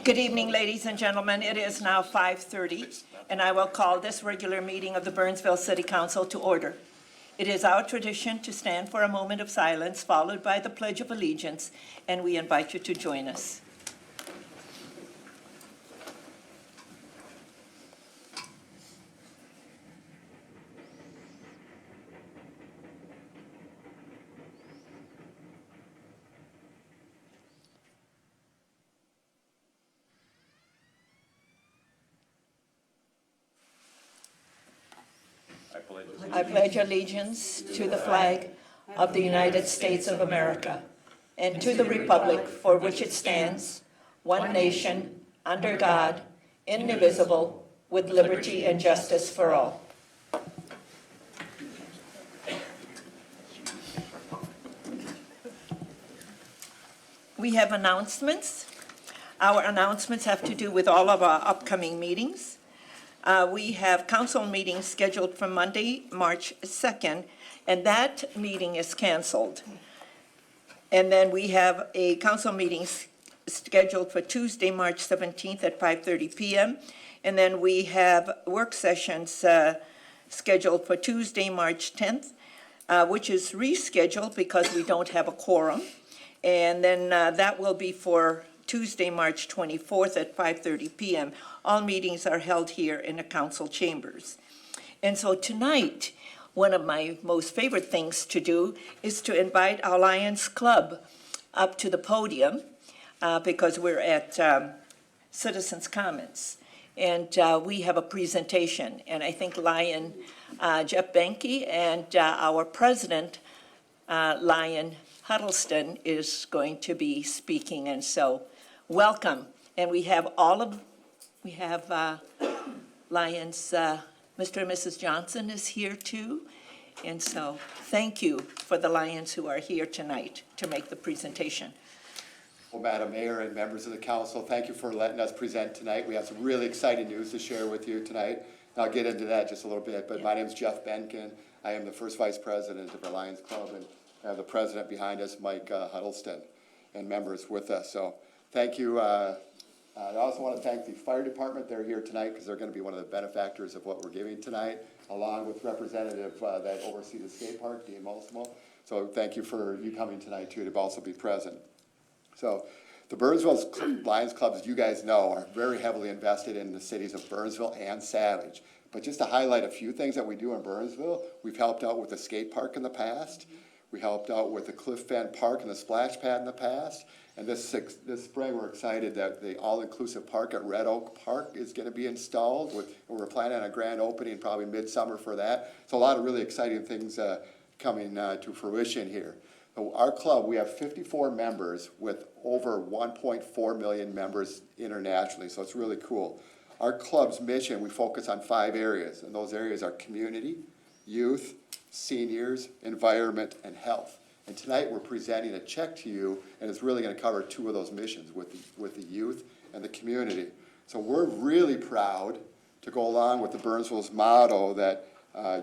Good evening, ladies and gentlemen. It is now 5:30, and I will call this regular meeting of the Burnsville City Council to order. It is our tradition to stand for a moment of silence, followed by the Pledge of Allegiance, and we invite you to join us. I pledge allegiance to the flag of the United States of America and to the republic for which it stands, one nation, under God, indivisible, with liberty and justice for all. We have announcements. Our announcements have to do with all of our upcoming meetings. We have council meetings scheduled for Monday, March 2nd, and that meeting is canceled. And then we have a council meeting scheduled for Tuesday, March 17th at 5:30 p.m. And then we have work sessions scheduled for Tuesday, March 10th, which is rescheduled because we don't have a quorum. And then that will be for Tuesday, March 24th at 5:30 p.m. All meetings are held here in the council chambers. And so tonight, one of my most favorite things to do is to invite our Lions Club up to the podium because we're at Citizens Comments. And we have a presentation. And I think Lion Jeff Benke and our president, Lion Huddleston, is going to be speaking. And so welcome. And we have Lions, Mr. and Mrs. Johnson is here too. And so thank you for the Lions who are here tonight to make the presentation. Well, Madam Mayor and members of the council, thank you for letting us present tonight. We have some really exciting news to share with you tonight. And I'll get into that just a little bit, but my name is Jeff Benken. I am the first vice president of the Lions Club, and I have the president behind us, Mike Huddleston, and members with us. So thank you. I also want to thank the fire department. They're here tonight because they're going to be one of the benefactors of what we're giving tonight, along with representative that oversee the skate park, Dean Mulsimo. So thank you for you coming tonight too, to also be present. So the Burnsville Lions Club, as you guys know, are very heavily invested in the cities of Burnsville and Savage. But just to highlight a few things that we do in Burnsville, we've helped out with the skate park in the past. We helped out with the Cliff Bend Park and the splash pad in the past. And this spring, we're excited that the all-inclusive park at Red Oak Park is going to be installed. We're planning on a grand opening probably midsummer for that. So a lot of really exciting things coming to fruition here. So our club, we have 54 members with over 1.4 million members internationally. So it's really cool. Our club's mission, we focus on 5 areas. And those areas are community, youth, seniors, environment, and health. And tonight we're presenting a check to you, and it's really going to cover 2 of those missions with the youth and the community. So we're really proud to go along with the Burnsville's motto that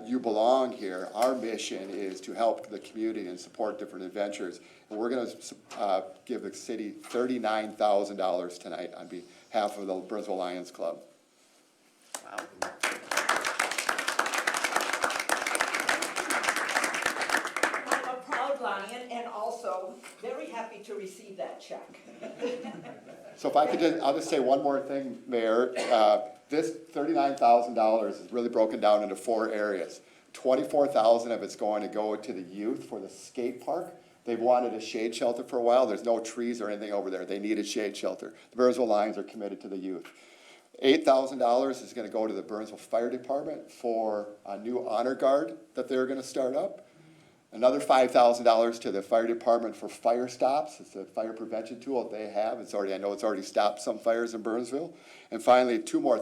you belong here. Our mission is to help the community and support different adventures. And we're going to give the city $39,000 tonight on behalf of the Burnsville Lions Club. Wow. Lion, and also very happy to receive that check. So if I could I'll just say one more thing, Mayor. This $39,000 is really broken down into 4 areas. $24,000 of it's going to go to the youth for the skate park. They've wanted a shade shelter for a while. There's no trees or anything over there. They need a shade shelter. The Burnsville Lions are committed to the youth. $8,000 is going to go to the Burnsville Fire Department for a new honor guard that they're going to start up. Another $5,000 to the fire department for fire stops. It's a fire prevention tool that they have. I know it's already stopped some fires in Burnsville. And finally, $2,000 more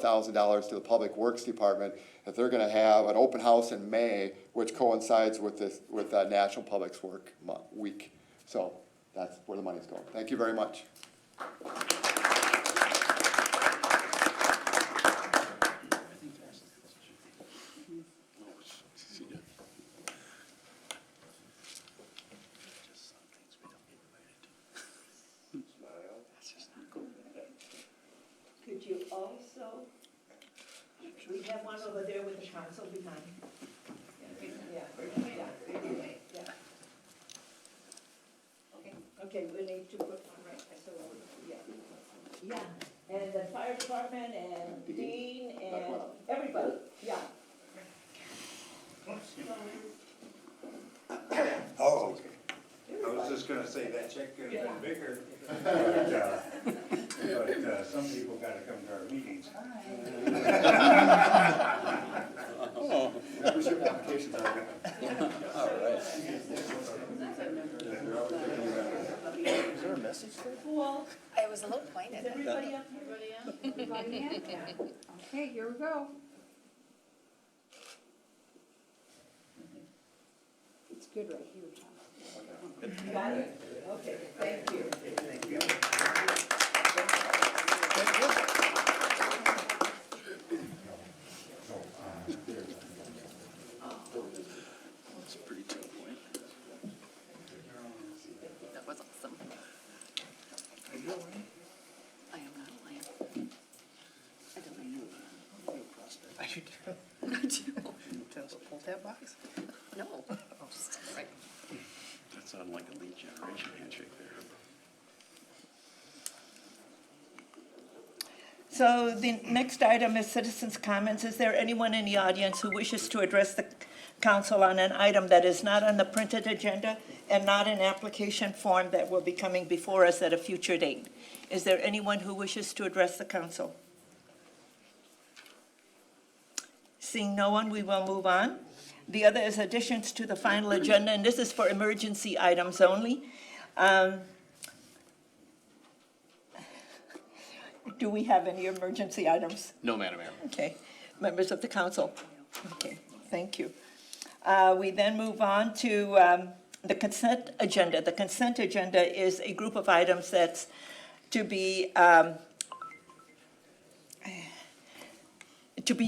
to the public works department that they're going to have an open house in May, which coincides with National Public Works Week. So that's where the money's going. Thank you very much. you also, we have one over there with the council behind. Yeah. Okay, we need to put one right there, so, yeah. And the fire department and Dean and everybody, yeah. Oh, okay. I was just gonna say that check could have been bigger, but some people gotta come to our meetings. Membership applications are. Is there a message there? Well, It was a little pointed. is everybody up here? Everybody in? Okay, here we go. It's good right here, Tom. Got it? Okay, thank you. That's a pretty tough point. That was awesome. Are you all right? I am not lying. I don't know. You're a prospect. I do. Tell us a pull tab box? No. Just right. That sounded like a lead generation handshake there. So the next item is citizens' comments. Is there anyone in the audience who wishes to address the council on an item that is not on the printed agenda and not an application form that will be coming before us at a future date? Is there anyone who wishes to address the council? Seeing no one, we will move on. The other is additions to the final agenda, and this is for emergency items only. Do we have any emergency items? No, Madam Mayor. Okay, members of the council? Okay, thank you. We then move on to the consent agenda. The consent agenda is a group of items that's to be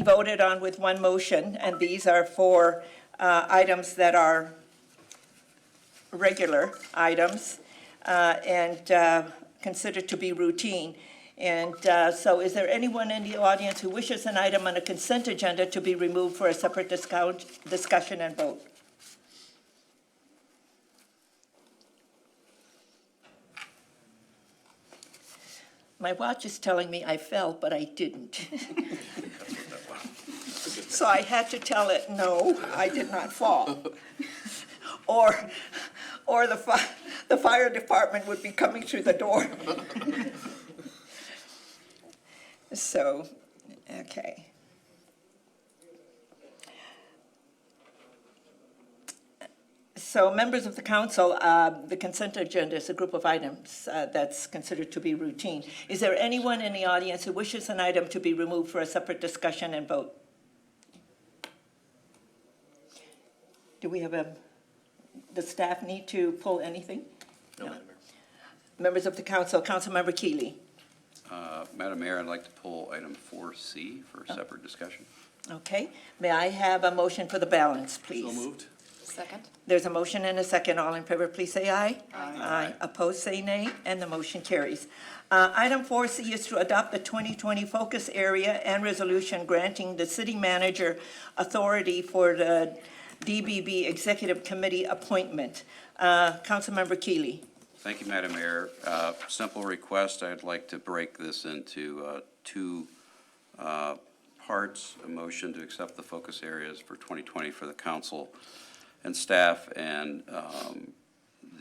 voted on with one motion, and these are for items that are regular items and considered to be routine. And so is there anyone in the audience who wishes an item on a consent agenda to be removed for a separate discussion and vote? My watch is telling me I fell, but I didn't. So I had to tell it, no, I did not fall. Or the fire department would be coming through the door. So, okay. So, members of the council, the consent agenda is a group of items that's considered to be routine. Is there anyone in the audience who wishes an item to be removed for a separate discussion and vote? Do we have the staff need to pull anything? No, Madam Mayor. Members of the council, Councilmember Keeley. Madam Mayor, I'd like to pull item 4C for separate discussion. Okay, may I have a motion for the balance, please? So moved. Second? There's a motion and a second. All in favor, please say aye. Aye. Opposed, say nay, and the motion carries. Item 4C is to adopt the 2020 focus area and resolution granting the city manager authority for the DBB Executive Committee appointment. Councilmember Keeley. Thank you, Madam Mayor. Simple request, I'd like to break this into two parts. A motion to accept the focus areas for 2020 for the council and staff, and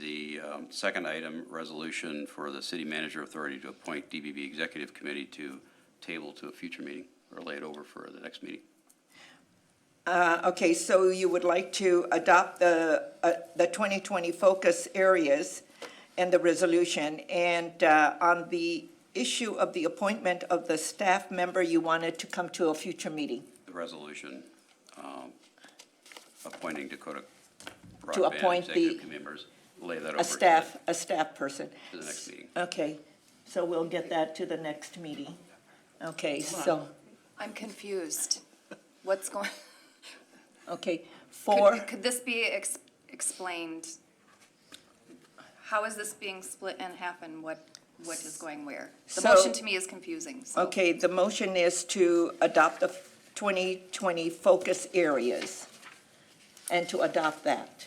the second item, resolution for the city manager authority to appoint DBB Executive Committee to table to a future meeting or lay it over for the next meeting. Okay, so you would like to adopt the 2020 focus areas and the resolution, and on the issue of the appointment of the staff member, you wanted to come to a future meeting? The resolution appointing Dakota To Broadband appoint Executive Committee members, lay that over A staff person. to the next meeting. Okay, so we'll get that to the next meeting. Okay, so, I'm confused. What's going, okay, for, could this be explained? How is this being split in half and what is going where. The So- motion to me is confusing, so. Okay, the motion is to adopt the 2020 focus areas and to adopt that.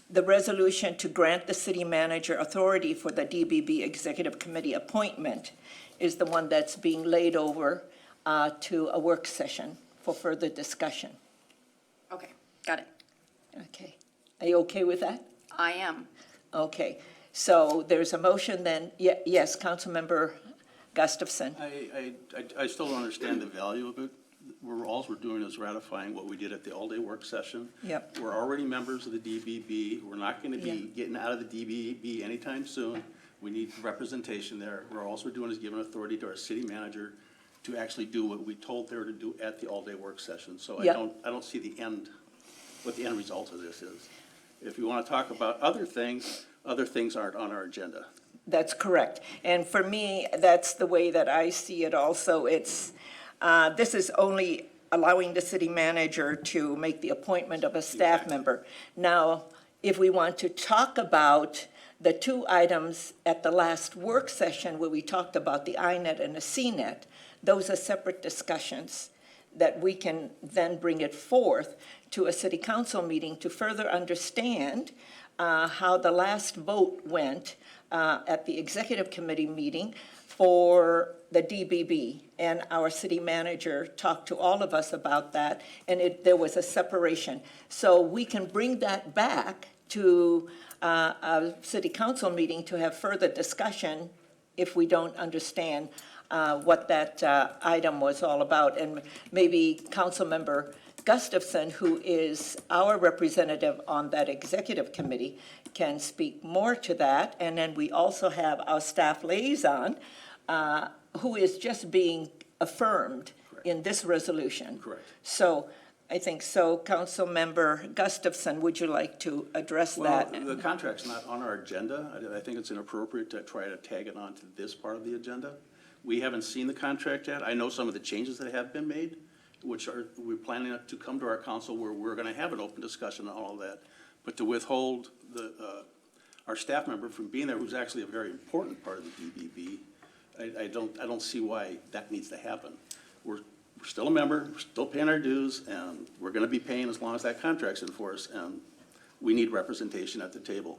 The resolution to grant the city manager authority for the DBB Executive Committee appointment is the one that's being laid over to a work session for further discussion. Okay, got it. Okay. Are you okay with that? I am. Okay. So there's a motion then, yes, Councilmember Gustafson. I still don't understand the value of it. All we're doing is ratifying what we did at the all-day work session. Yep. We're already members of the DBB. We're not going to be Yeah. getting out of the DBB anytime soon. We need representation there. All we're doing is giving authority to our city manager to actually do what we told her to do at the all-day work session. So Yep. I don't see the end, what the end result of this is. If you want to talk about other things aren't on our agenda. That's correct. And for me, that's the way that I see it also. It's, this is only allowing the city manager to make the appointment of a staff Exactly. member. Now, if we want to talk about the two items at the last work session where we talked about the INET and the CNET, those are separate discussions that we can then bring it forth to a city council meeting to further understand how the last vote went at the executive committee meeting for the DBB. And our city manager talked to all of us about that, and there was a separation. So we can bring that back to a city council meeting to have further discussion if we don't understand what that item was all about. And maybe Councilmember Gustafson, who is our representative on that executive committee, can speak more to that. And then we also have our staff liaison, who is just being affirmed in this resolution. Correct. So I think so. Councilmember Gustafson, would you like to address Well, that? the contract's not on our agenda. I think it's inappropriate to try to tag it onto this part of the agenda. We haven't seen the contract yet. I know some of the changes that have been made, which we're planning to come to our council where we're gonna have an open discussion on all of that. But to withhold our staff member from being there, who's actually a very important part of the DBB, I don't see why that needs to happen. We're still a member, we're still paying our dues, and we're gonna be paying as long as that contract's in force, and we need representation at the table.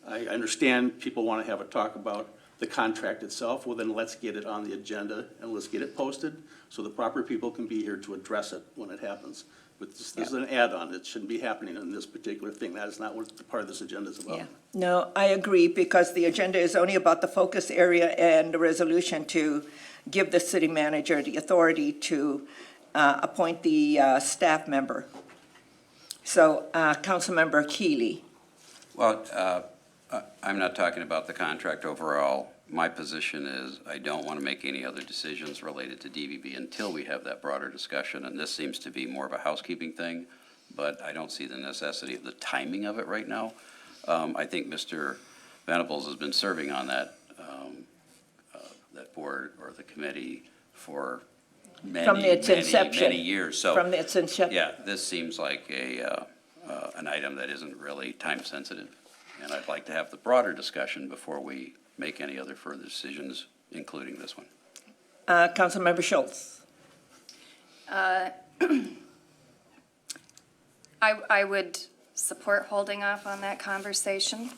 I understand people wanna have a talk about the contract itself. Well, then let's get it on the agenda and let's get it posted so the proper people can be here to address it when it happens. But this is an add-on. It shouldn't be happening in this particular thing. That is not what the part of this agenda is about. Yeah, no, I agree, because the agenda is only about the focus area and the resolution to give the city manager the authority to appoint the staff member. So, Councilmember Keeley. Well, I'm not talking about the contract overall. My position is I don't want to make any other decisions related to DBB until we have that broader discussion, and this seems to be more of a housekeeping thing, but I don't see the necessity of the timing of it right now. I think Mr. Venables has been serving on that board or the committee for From many, its many, inception. many years. So, From its inception. yeah, this seems like an item that isn't really time-sensitive. And I'd like to have the broader discussion before we make any other further decisions, including this one. Councilmember Schultz. I would support holding off on that conversation.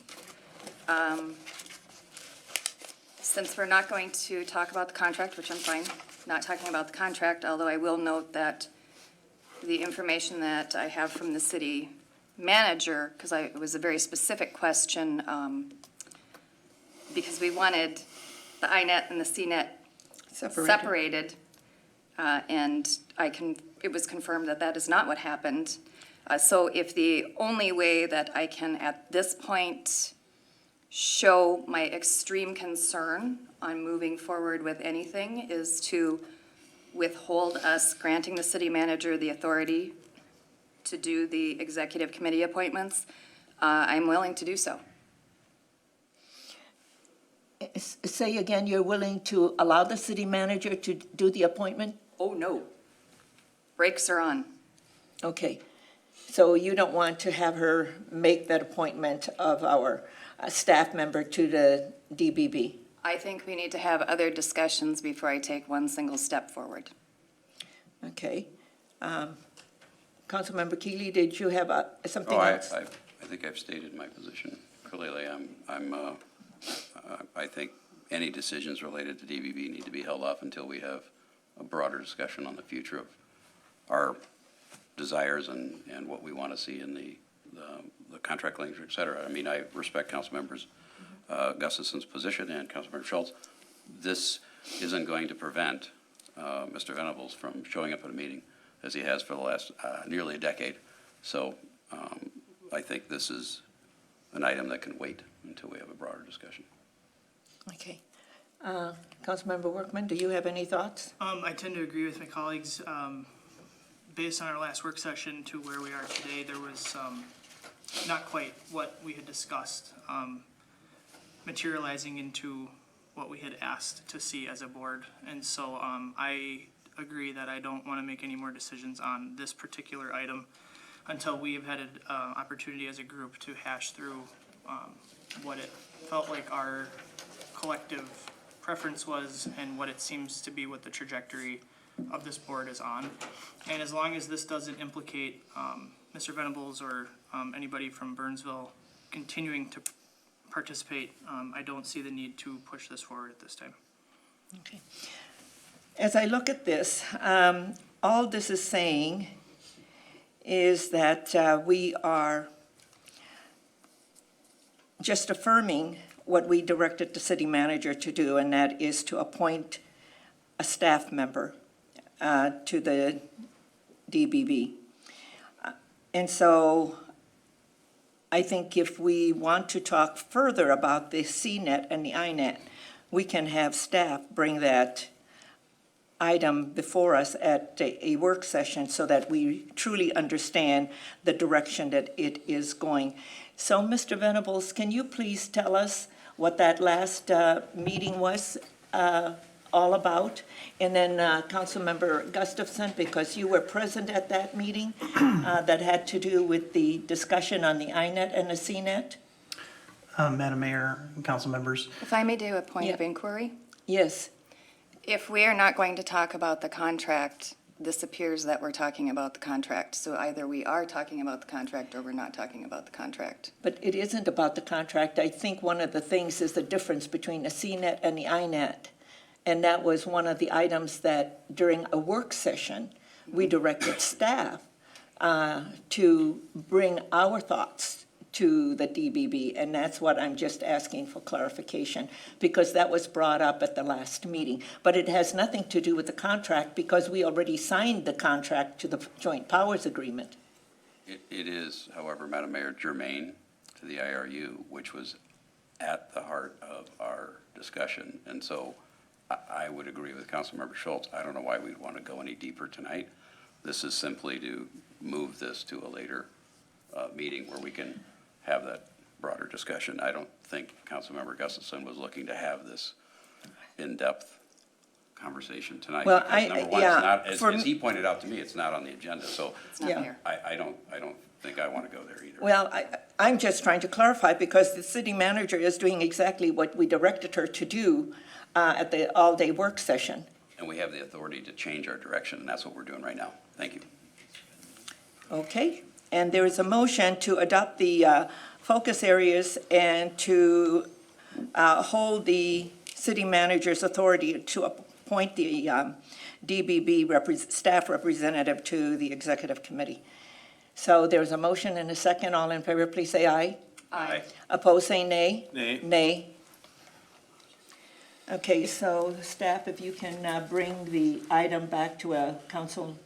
Since we're not going to talk about the contract, which I'm fine not talking about the contract, although I will note that the information that I have from the city manager, because it was a very specific question, because we wanted the INET and the CNET separated, and it was confirmed that that is not what happened. So if the only way that I can at this point show my extreme concern on moving forward with anything is to withhold us granting the city manager the authority to do the executive committee appointments, I'm willing to do so. Say again, you're willing to allow the city manager to do the appointment? Oh, no. Brakes are on. Okay, so you don't want to have her make that appointment of our staff member to the DBB? I think we need to have other discussions before I take one single step forward. Okay. Councilmember Keeley, did you have something Oh, else? I think I've stated my position clearly. I think any decisions related to DBB need to be held off until we have a broader discussion on the future of our desires and what we want to see in the contract language, et cetera. I mean, I respect Councilmembers Gustafson's position and Councilmember Schultz. This isn't going to prevent Mr. Venables from showing up at a meeting as he has for the last nearly a decade. So I think this is an item that can wait until we have a broader discussion. Okay. Councilmember Workman, do you have any thoughts? I tend to agree with my colleagues. Based on our last work session to where we are today, there was not quite what we had discussed materializing into what we had asked to see as a board. And so I agree that I don't want to make any more decisions on this particular item until we've had an opportunity as a group to hash through what it felt like our collective preference was and what it seems to be what the trajectory of this board is on. And as long as this doesn't implicate Mr. Venables or anybody from Burnsville continuing to participate, I don't see the need to push this forward at this time. Okay. As I look at this, all this is saying is that we are just affirming what we directed the city manager to do, and that is to appoint a staff member to the DBB. And so I think if we want to talk further about the CNET and the INET, we can have staff bring that item before us at a work session so that we truly understand the direction that it is going. So, Mr. Venables, can you please tell us what that last meeting was all about? And then Councilmember Gustafson, because you were present at that meeting that had to do with the discussion on the INET and the CNET? Madam Mayor, council members, If I may do a point of Yeah. inquiry, Yes. if we are not going to talk about the contract, this appears that we're talking about the contract. So either we are talking about the contract or we're not talking about the contract. But it isn't about the contract. I think one of the things is the difference between the CNET and the INET. And that was one of the items that during a work session, we directed staff to bring our thoughts to the DBB. And that's what I'm just asking for clarification, because that was brought up at the last meeting. But it has nothing to do with the contract because we already signed the contract to the Joint Powers Agreement. It is, however, Madam Mayor, germane to the IRU, which was at the heart of our discussion. And so I would agree with Councilmember Schultz. I don't know why we'd want to go any deeper tonight. This is simply to move this to a later meeting where we can have that broader discussion. I don't think Councilmember Gustafson was looking to have this in-depth conversation tonight. Well, because number one, yeah, it's for not, as he pointed out to me, it's not on the agenda, so It's not Yeah. here. I don't think I want to go there either. Well, I'm just trying to clarify because the city manager is doing exactly what we directed her to do at the all-day work session. And we have the authority to change our direction, and that's what we're doing right now. Thank you. Okay, and there is a motion to adopt the focus areas and to hold the city manager's authority to appoint the DBB staff representative to the executive committee. So there's a motion and a second. All in favor, please say aye. Aye. Opposed, say nay. Nay. Nay. Okay, so staff, if you can bring the item back to a council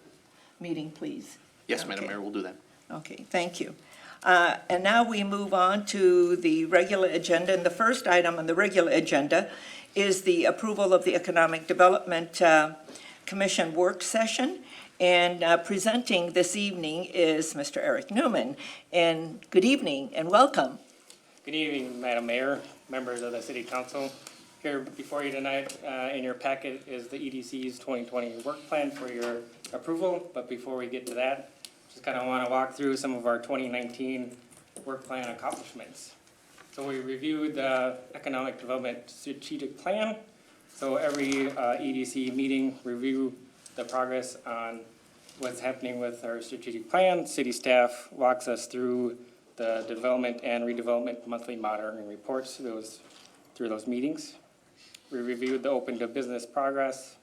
meeting, please. Yes, Madam Okay. Mayor, we'll do that. Okay, thank you. And now we move on to the regular agenda. And the first item on the regular agenda is the approval of the Economic Development Commission work session. And presenting this evening is Mr. Eric Newman. And good evening and welcome. Good evening, Madam Mayor, members of the City Council. Here before you tonight, in your packet is the EDC's 2020 work plan for your approval. But before we get to that, just kind of want to walk through some of our 2019 work plan accomplishments. So we reviewed the Economic Development Strategic Plan. So every EDC meeting, review the progress on what's happening with our strategic plan. City staff walks us through the development and redevelopment monthly monitoring reports through those meetings. We reviewed the open to business progress.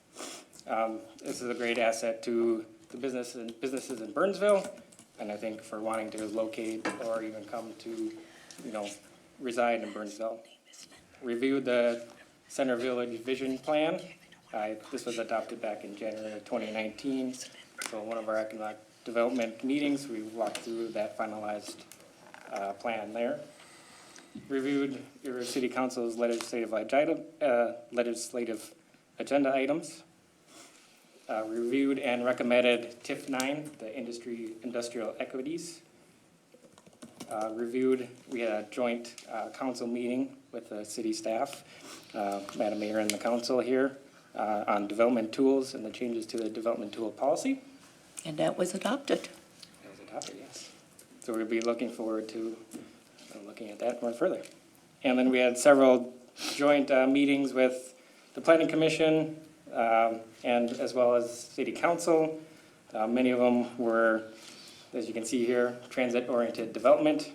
This is a great asset to the businesses in Burnsville, and I think for wanting to locate or even come to, reside in Burnsville. Reviewed the Center Village Vision Plan. This was adopted back in January of 2019. So one of our economic development meetings, we walked through that finalized plan there. Reviewed your city council's legislative agenda items. Reviewed and recommended TIF 9, the industrial equities. We had a joint council meeting with the city staff, Madam Mayor and the council here, on development tools and the changes to the development tool policy. And that was adopted. That was adopted, yes. So we'll be looking forward to looking at that more further. And then we had several joint meetings with the Planning Commission and as well as City Council. Many of them were, as you can see here, transit-oriented development.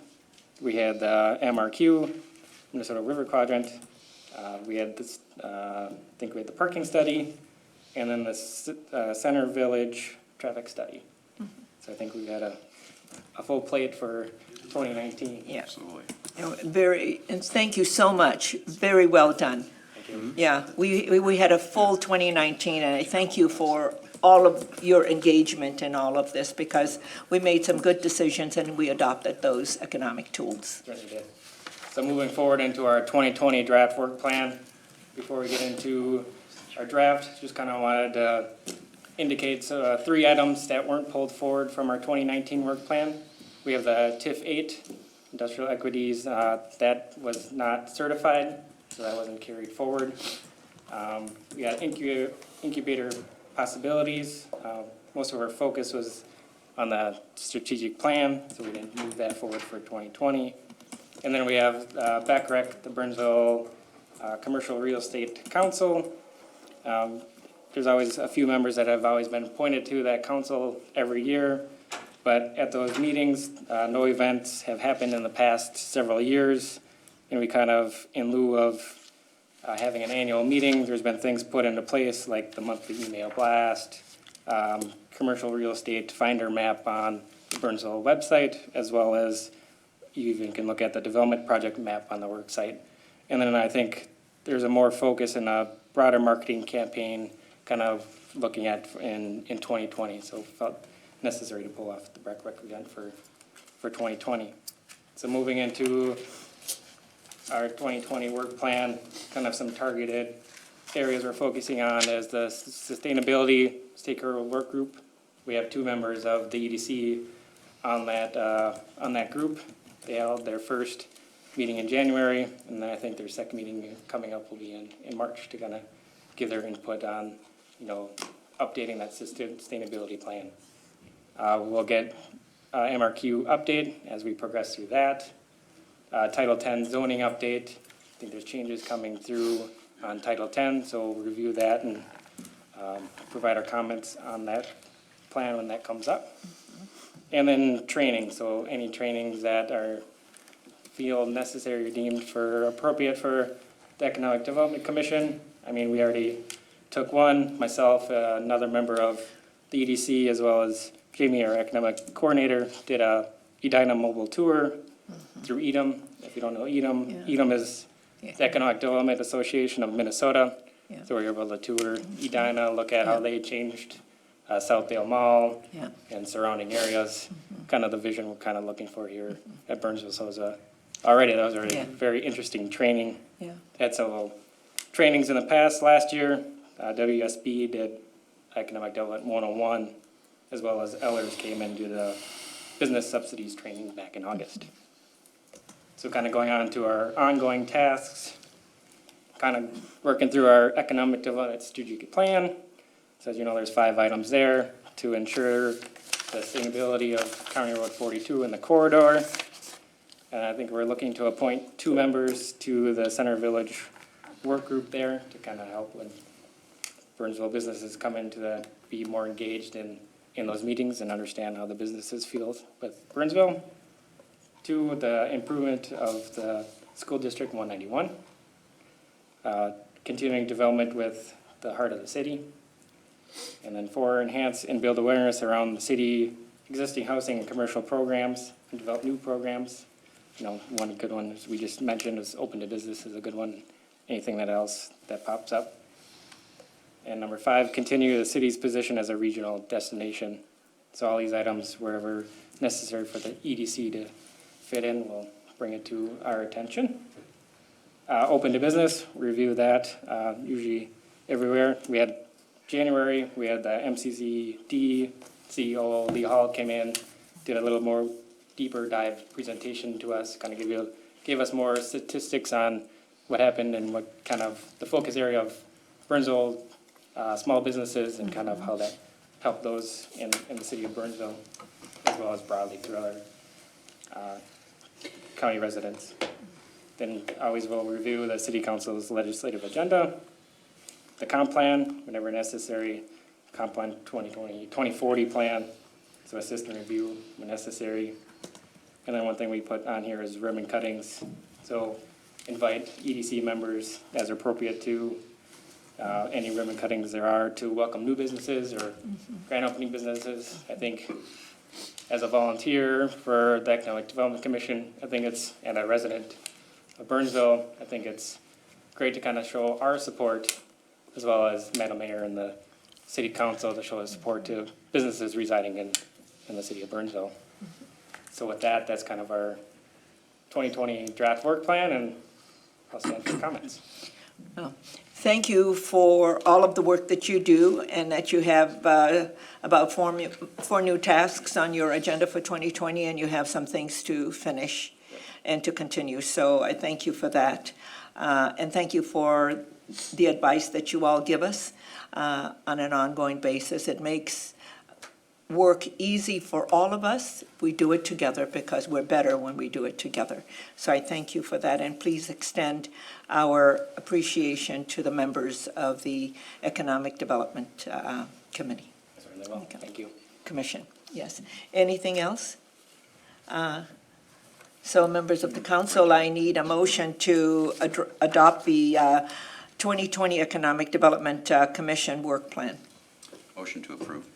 We had the MRQ, Minnesota River Quadrant. We had this, I think we had the parking study, and then the Center Village traffic study. So I think we had a full plate for 2019. Yeah. Absolutely. And thank you so much. Very well done. Thank you. Yeah, we had a full 2019, and I thank you for all of your engagement in all of this, because we made some good decisions and we adopted those economic tools. Yes, we did. So moving forward into our 2020 draft work plan, before we get into our draft, just kind of wanted to indicate 3 items that weren't pulled forward from our 2019 work plan. We have the TIF 8, industrial equities, that was not certified, so that wasn't carried forward. We got incubator possibilities. Most of our focus was on the strategic plan, so we didn't move that forward for 2020. And then we have BACREC, the Burnsville Commercial Real Estate Council. There's always a few members that have always been appointed to that council every year, but at those meetings, no events have happened in the past several years, and we kind of, in lieu of having an annual meeting, there's been things put into place like the monthly email blast, commercial real estate finder map on the Burnsville website, as well as you even can look at the development project map on the work site. And then I think there's a more focus in a broader marketing campaign kind of looking at in 2020. So felt necessary to pull off the BACREC event for 2020. So moving into our 2020 work plan, kind of some targeted areas we're focusing on is the sustainability stakeholder work group. We have 2 members of the EDC on that group. They held their first meeting in January, and then I think their second meeting coming up will be in March to kind of give their input on, updating that sustainability plan. We'll get MRQ update as we progress through that. Title 10 zoning update. I think there's changes coming through on Title 10, so we'll review that and provide our comments on that plan when that comes up. And then training, so any trainings that are feel necessary or deemed for appropriate for the Economic Development Commission. I mean, we already took one, myself, another member of the EDC, as well as Jamie, our economic coordinator, did a Edina mobile tour through EDM. If you don't know EDM, EDM is the Economic Development Association of Minnesota. So we were able to tour Edina, look at how they changed Southdale Mall and surrounding areas. Kind of the vision we're kind of looking for here at Burnsville. So it was already very interesting training. Had several trainings in the past. Last year, WSB did Economic Development 101, as well as Ellers came and did the business subsidies training back in August. So kind of going on to our ongoing tasks, kind of working through our economic development strategic plan. So as you know, there's 5 items there to ensure the sustainability of County Road 42 and the corridor. And I think we're looking to appoint 2 members to the Center Village work group there to kind of help when Burnsville businesses come in to be more engaged in those meetings and understand how the businesses feel with Burnsville. 2, the improvement of the School District 191. Continuing development with the heart of the city. And then 4, enhance and build awareness around the city existing housing and commercial programs and develop new programs. You know, one good one, as we just mentioned, is open to business is a good one. Anything that else that pops up. And number 5, continue the city's position as a regional destination. So all these items, wherever necessary for the EDC to fit in, we'll bring it to our attention. Open to business, review that, usually everywhere. We had January, we had the MCCD CEO, Lee Hall came in, did a little more deeper dive presentation to us, kind of gave us more statistics on what happened and what kind of the focus area of Burnsville, small businesses and kind of how that helped those in the city of Burnsville, as well as broadly through other county residents. Then always will review the city council's legislative agenda, the comp plan, whenever necessary, comp plan 2040 plan, so assist and review when necessary. And then one thing we put on here is ribbon cuttings. So invite EDC members as appropriate to any ribbon cuttings there are to welcome new businesses or grand opening businesses. I think as a volunteer for the Economic Development Commission, I think it's, and a resident of Burnsville, I think it's great to kind of show our support as well as Madam Mayor and the City Council to show the support to businesses residing in the city of Burnsville. So with that, that's kind of our 2020 draft work plan, and I'll stand for comments. Well, thank you for all of the work that you do and that you have about 4 new tasks on your agenda for 2020, and you have some things to finish and to continue. So I thank you for that. And thank you for the advice that you all give us on an ongoing basis. It makes work easy for all of us. We do it together because we're better when we do it together. So I thank you for that, and please extend our appreciation to the members of the Economic Development Committee. Certainly will. Thank you. Commission, yes. Anything else? So members of the council, I need a motion to adopt the 2020 Economic Development Commission work plan. Motion to approve.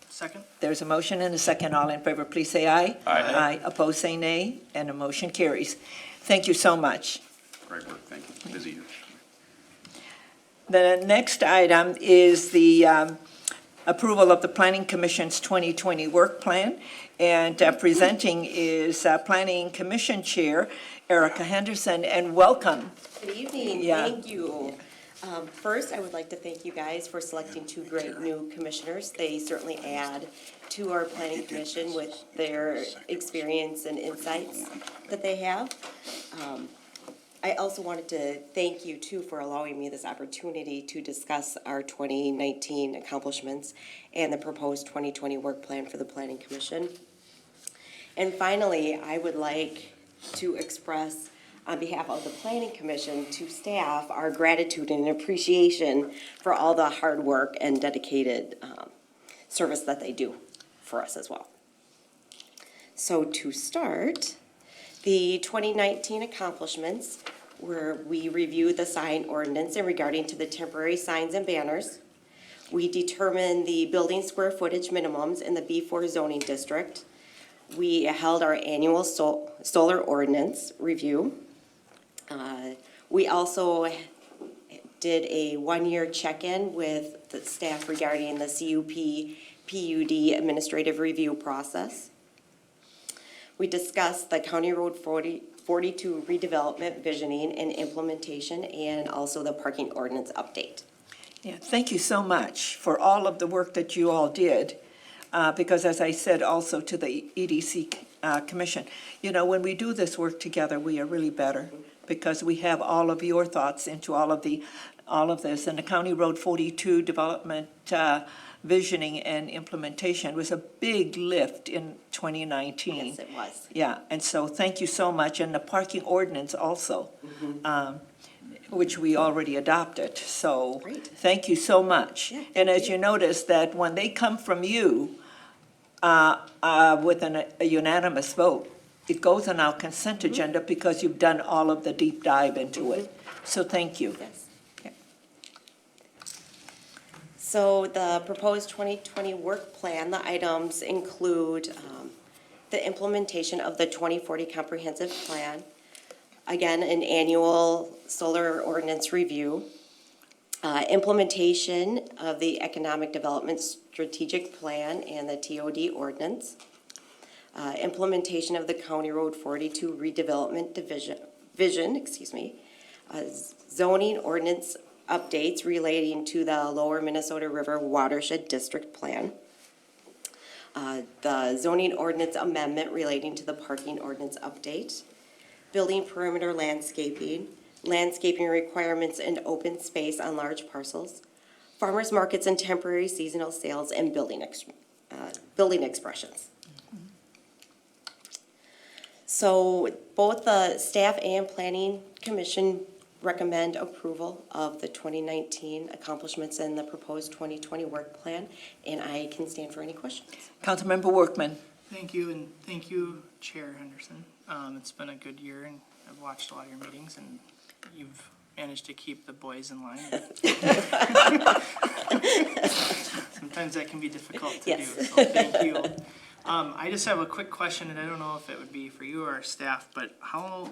Second? There's a motion and a second. All in favor, please say aye. Aye. Aye. Opposed, say nay, and the motion carries. Thank you so much. Great work, thank you. Busy year. The next item is the approval of the Planning Commission's 2020 work plan. And presenting is Planning Commission Chair Erica Henderson, and welcome. Good evening, Yeah. thank you. First, I would like to thank you guys for selecting 2 great new commissioners. They certainly add to our planning commission with their experience and insights that they have. I also wanted to thank you too for allowing me this opportunity to discuss our 2019 accomplishments and the proposed 2020 work plan for the Planning Commission. And finally, I would like to express on behalf of the Planning Commission to staff our gratitude and appreciation for all the hard work and dedicated service that they do for us as well. So to start, the 2019 accomplishments were we reviewed the sign ordinance in regarding to the temporary signs and banners. We determined the building square footage minimums in the B4 zoning district. We held our annual solar ordinance review. We also did a 1-year check-in with the staff regarding the PUD administrative review process. We discussed the County Road 42 redevelopment, visioning, and implementation, and also the parking ordinance update. Yeah, thank you so much for all of the work that you all did. Because as I said also to the EDC Commission, you know, when we do this work together, we are really better because we have all of your thoughts into all of this. And the County Road 42 development visioning and implementation. It was a big lift in 2019. Yes, it was. Yeah, and so thank you so much, and the parking ordinance also, which we already adopted, so Great. thank you so much. Yeah, And thank as you. you notice, that when they come from you with a unanimous vote, it goes on our consent agenda because you've done all of the deep dive into it. So thank you. Yes. Okay. So the proposed 2020 work plan, the items include the implementation of the 2040 comprehensive plan, again, an annual solar ordinance review, implementation of the economic development strategic plan and the TOD ordinance, implementation of the County Road 42 redevelopment vision, zoning ordinance updates relating to the Lower Minnesota River Watershed District Plan, the zoning ordinance amendment relating to the parking ordinance update, building perimeter landscaping, landscaping requirements and open space on large parcels, farmers markets and temporary seasonal sales, and building expressions. So both the staff and planning commission recommend approval of the 2019 accomplishments in the proposed 2020 work plan, and I can stand for any questions. Councilmember Workman. Thank you, and thank you, Chair Henderson. It's been a good year, and I've watched a lot of your meetings, and you've managed to keep the boys in line. Sometimes that can be difficult to do, Yes. so thank you. I just have a quick question, and I don't know if it would be for you or our staff, but how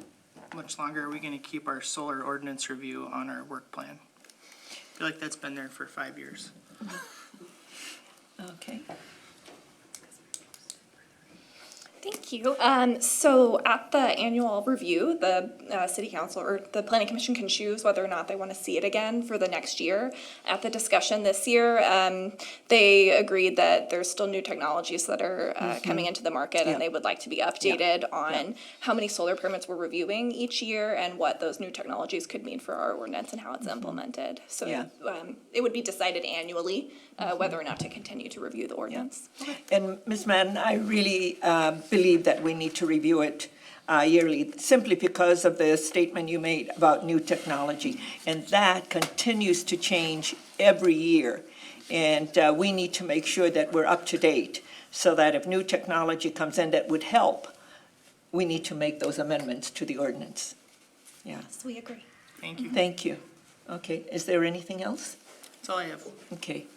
much longer are we gonna keep our solar ordinance review on our work plan? I feel like that's been there for 5 years. Okay. Thank you. So at the annual review, the city council or the planning commission can choose whether or not they want to see it again for the next year. At the discussion this year, they agreed that there's still new technologies that are coming into the market, Yeah. and they would like to be updated on how many solar permits we're reviewing each year and what those new technologies could mean for our ordinance and how it's implemented. So Yeah. it would be decided annually whether or not to continue to review the ordinance. And Ms. Madden, I really believe that we need to review it yearly, simply because of the statement you made about new technology. And that continues to change every year. And we need to make sure that we're up to date, so that if new technology comes in that would help, we need to make those amendments to the ordinance. Yeah, So we agree. Thank you. thank you. Okay, is there anything else? That's all I have. Okay.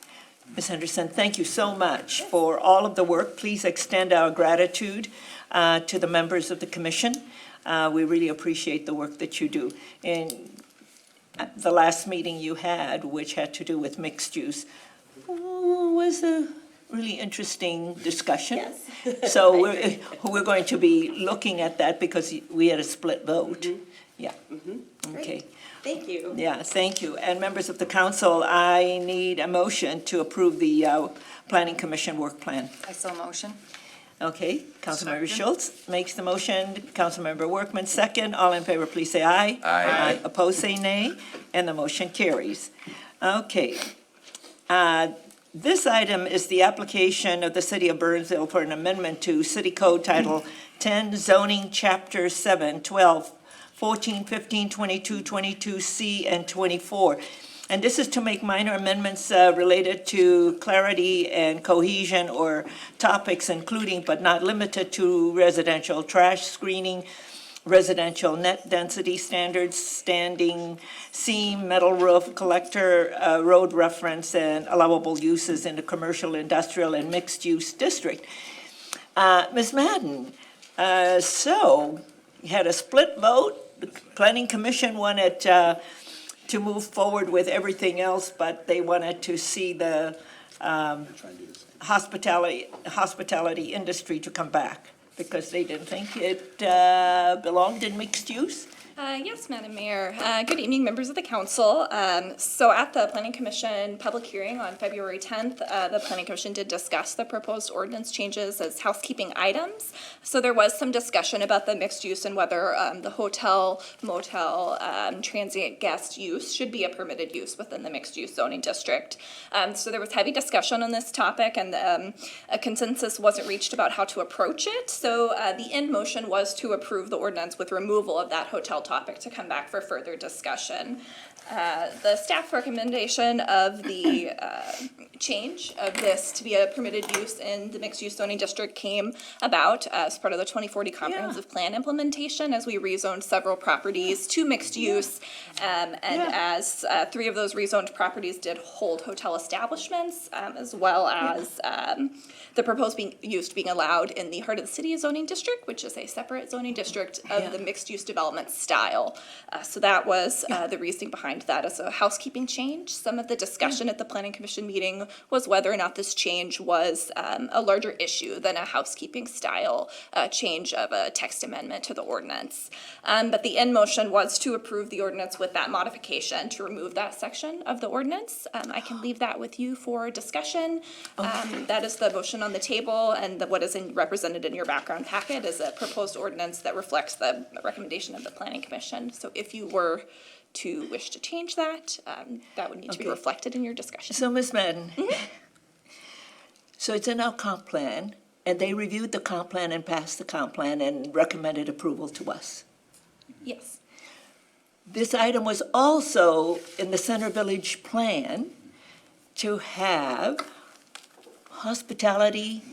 Ms. Henderson, thank you so much for all of the work. Please extend our gratitude to the members of the commission. We really appreciate the work that you do. And at the last meeting you had, which had to do with mixed use, was a really interesting discussion. Yes. So we're going to be looking at that because we had a split vote. Yeah. Okay. Thank you. Yeah, thank you. And members of the council, I need a motion to approve the Planning Commission work plan. I so motion. Okay, Councilmember Second. Schultz makes the motion, Councilmember Workman second. All in favor, please say aye. Aye. Opposed, say nay, and the motion carries. Okay. This item is the application of the City of Burnsville for an amendment to City Code Title 10 Zoning Chapter 7, 12, 14, 15, 22, 22C, and 24. And this is to make minor amendments related to clarity and cohesion or topics including but not limited to residential trash screening, residential net density standards, standing seam, metal roof, collector, road reference, and allowable uses in the commercial, industrial, and mixed-use district. Ms. Madden, so you had a split vote. The Planning Commission wanted to move forward with everything else, but they wanted to see the hospitality industry to come back because they didn't think it belonged in mixed use. Yes, Madam Mayor. Good evening, members of the council. So at the Planning Commission public hearing on February 10th, the Planning Commission did discuss the proposed ordinance changes as housekeeping items. So there was some discussion about the mixed use and whether the hotel, motel, transient guest use should be a permitted use within the mixed use zoning district. So there was heavy discussion on this topic, and a consensus wasn't reached about how to approach it. So the end motion was to approve the ordinance with removal of that hotel topic to come back for further discussion. The staff recommendation of the change of this to be a permitted use in the mixed-use zoning district came about as part of the 2040 comprehensive plan implementation as we rezoned several properties to mixed use. As 3 of those rezoned properties did hold hotel establishments, as well as the proposed use being allowed in the Heart of the City zoning district, which is a separate zoning district of the mixed-use development style. So that was the reasoning behind that as a housekeeping change. Some of the discussion at the Planning Commission meeting was whether or not this change was a larger issue than a housekeeping style change of a text amendment to the ordinance. But the end motion was to approve the ordinance with that modification to remove that section of the ordinance. I can leave that with you for discussion. That is the motion on the table, and what is represented in your background packet is a proposed ordinance that reflects the recommendation of the Planning Commission. So if you were to wish to change that, that would need to be reflected in your discussion. So, Ms. Madden, so it's in our comp plan, and they reviewed the comp plan and passed the comp plan and recommended approval to us. Yes. This item was also in the Center Village plan to have hospitality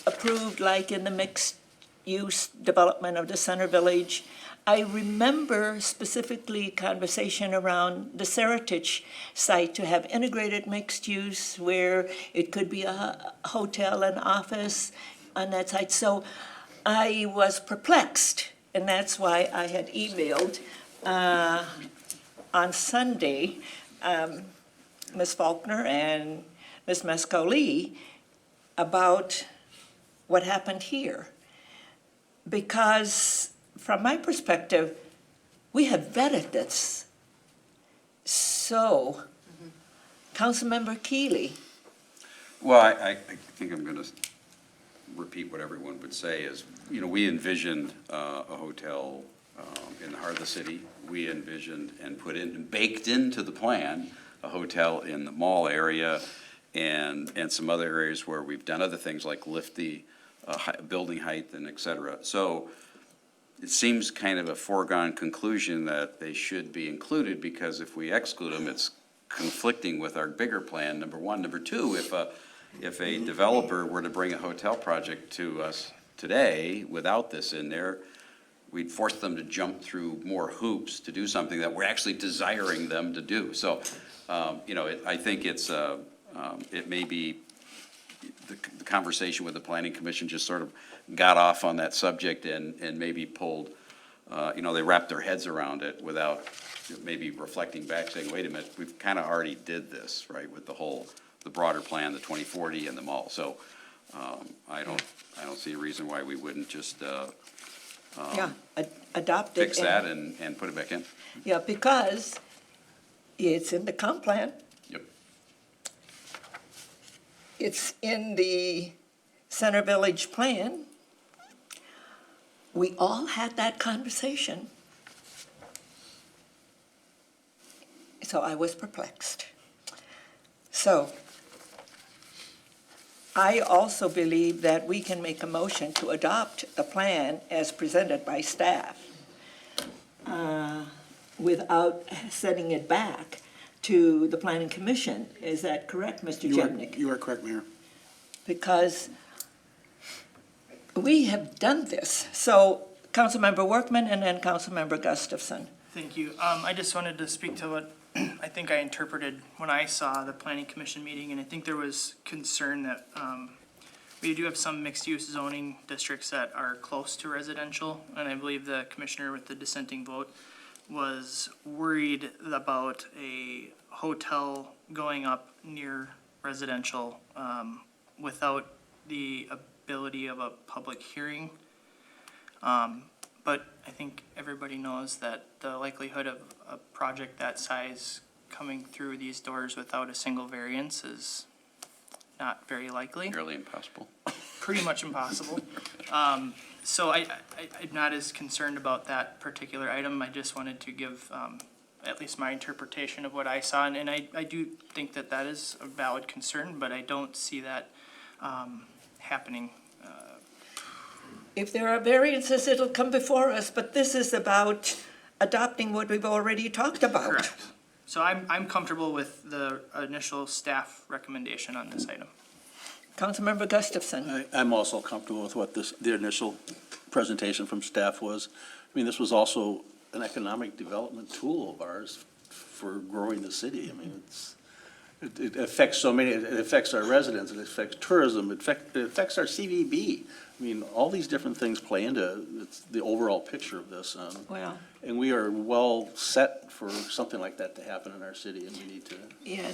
approved like in the mixed-use development of the Center Village. I remember specifically conversation around the Seritage site to have integrated mixed use where it could be a hotel and office on that site. So I was perplexed, and that's why I had emailed on Sunday Ms. Faulkner and Ms. Mascoli about what happened here. Because from my perspective, we have vetted this. So, Councilmember Keeley. Well, I think I'm going to repeat what everyone would say is, we envisioned a hotel in the heart of the city. We envisioned and put in and baked into the plan a hotel in the mall area and some other areas where we've done other things like lift the building height and et cetera. So it seems kind of a foregone conclusion that they should be included, because if we exclude them, it's conflicting with our bigger plan, number one. Number two, if a developer were to bring a hotel project to us today without this in there, we'd force them to jump through more hoops to do something that we're actually desiring them to do. So, I think it may be the conversation with the Planning Commission just sort of got off on that subject and maybe pulled, they wrapped their heads around it without maybe reflecting back, saying, wait a minute, we've kind of already did this, right, with the broader plan, the 2040 and the mall. So I don't see a reason why we wouldn't just Adopt it. fix that and put it back in. Yeah, because it's in the comp plan. Yep. It's in the Center Village plan. We all had that conversation. So I was perplexed. So I also believe that we can make a motion to adopt the plan as presented by staff without sending it back to the Planning Commission. Is that correct, Mr. Jemnick? You are correct, Mayor. Because we have done this. So Councilmember Workman and then Councilmember Gustafson. Thank you. I just wanted to speak to what I think I interpreted when I saw the Planning Commission meeting, and I think there was concern that we do have some mixed-use zoning districts that are close to residential, and I believe the commissioner with the dissenting vote was worried about a hotel going up near residential without the ability of a public hearing. But I think everybody knows that the likelihood of a project that size coming through these doors without a single variance is not very likely, Nearly impossible. pretty much impossible. So I'm not as concerned about that particular item. I just wanted to give at least my interpretation of what I saw. And I do think that that is a valid concern, but I don't see that happening. If there are variances, it'll come before us, but this is about adopting what we've already talked about. Correct. So I'm comfortable with the initial staff recommendation on this item. Councilmember Gustafson. I'm also comfortable with what the initial presentation from staff was. I mean, this was also an economic development tool of ours for growing the city. I mean, it affects so many, it affects our residents, it affects tourism, it affects our CVB. I mean, all these different things play into the overall picture of this. Well, And we are well set for something like that to happen in our city, and we need to, yeah,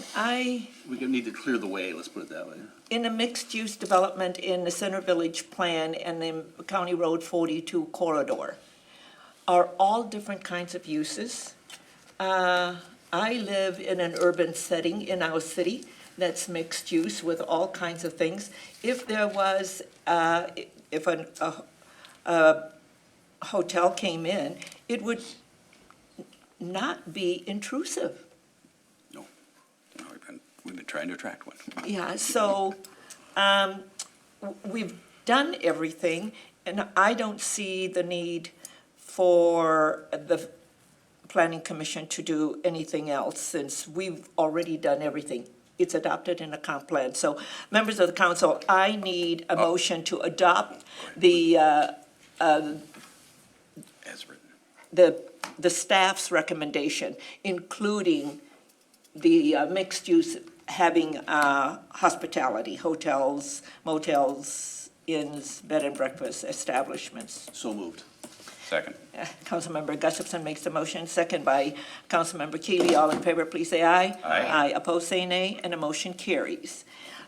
we need to clear the way, let's put it that way. in a mixed-use development in the Center Village Plan and the County Road 42 corridor are all different kinds of uses. I live in an urban setting in our city that's mixed use with all kinds of things. If there was, if a hotel came in, it would not be intrusive. No, we've been trying to attract one. Yeah, so, we've done everything, and I don't see the need for the Planning Commission to do anything else, since we've already done everything. It's adopted in a comp plan. So, members of the council, I need a motion to adopt the, As written. the staff's recommendation, including the mixed use, having hospitality, hotels, motels, inns, bed and breakfast establishments. So moved. Second. Councilmember Gustafson makes the motion, second by Councilmember Keeley. All in favor, please say aye. Aye. Opposed, say nay, and the motion carries.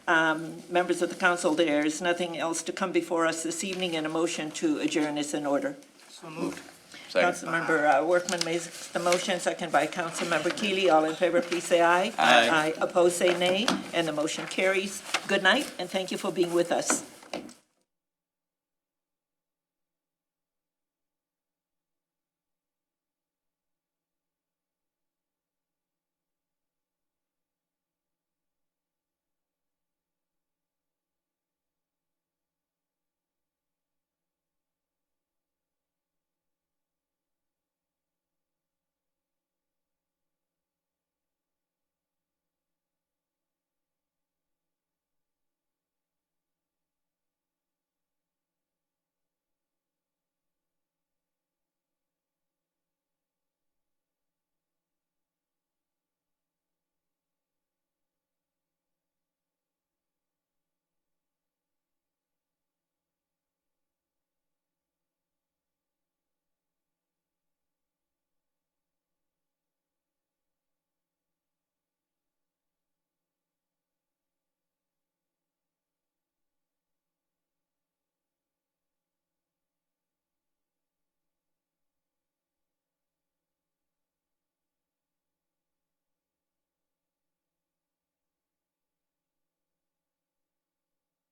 Members of the council, there is nothing else to come before us this evening, and a motion to adjourn is in order. So moved. Second. Councilmember Workman makes the motion, second by Councilmember Keeley. All in favor, please say aye. Aye. Opposed, say nay, and the motion carries. Good night, and thank you for being with us.